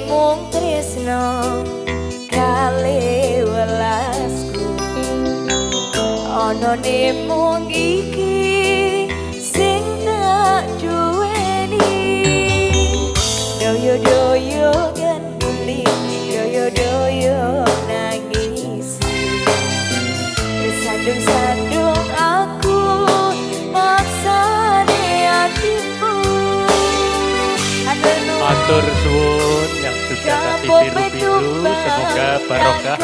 mung tresno kali welasku onone mung iki sing tak duweni doyo ganduli doyo nangis sandung aku maksane hatimu matur suwun yang sudah kasih biru-biru semoga barokah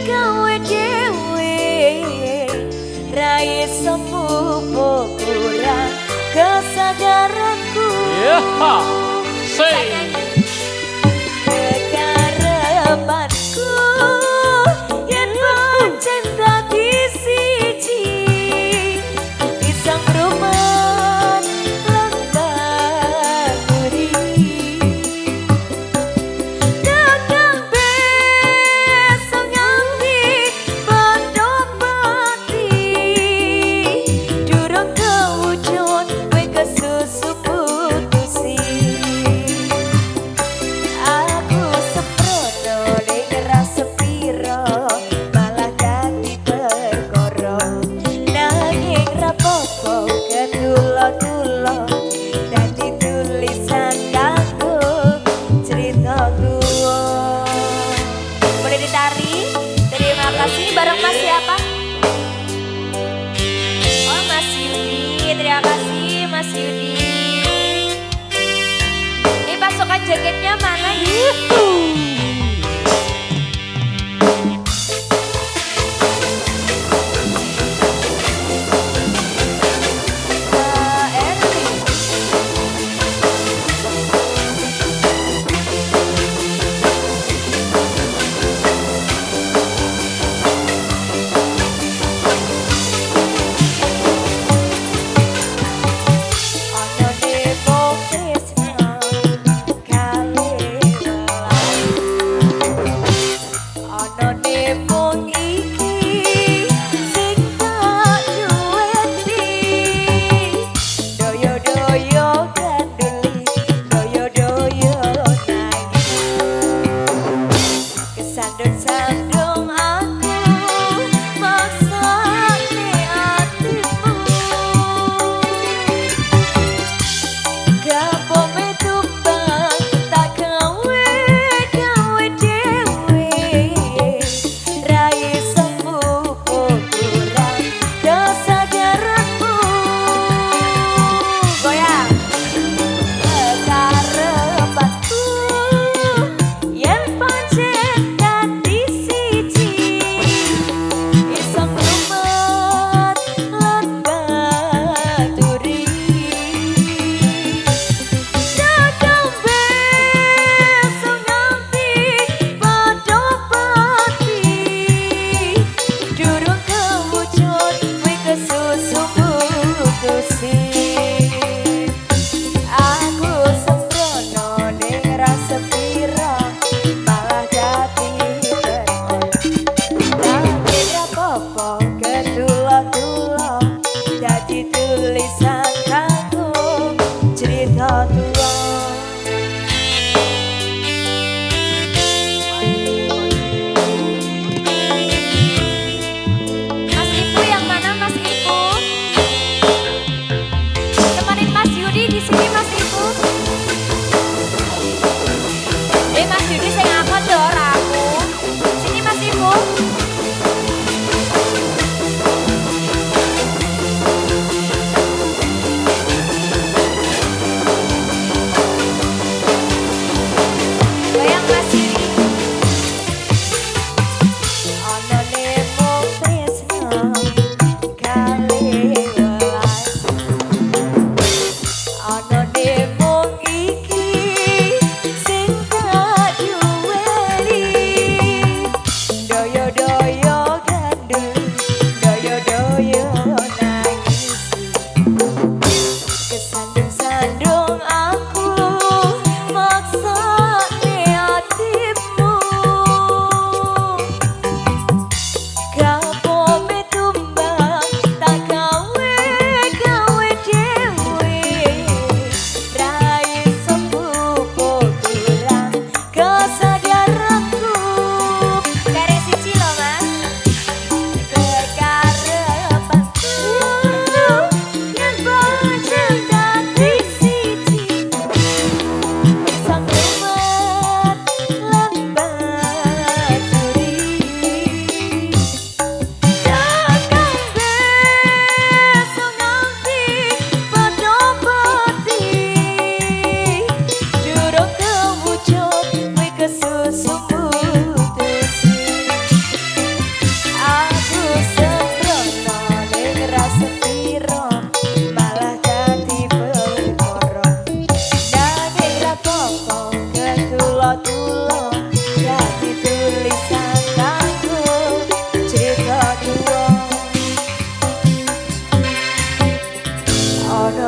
gawe dewe rai sepupu kurang kesadaranku say kekarepanku yen pancen dadi siji isang rumah lan baguri dagang besok nganti padha pati durung kewujud kowe kesusu putusi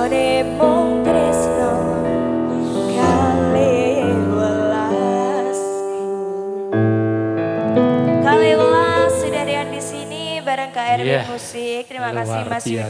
Tresnone mung tresno kali welasku. Kali welas sudah ada yang di sini bareng KRB Iya. Musik. Terima Luar kasih Mas biasa. Yudi.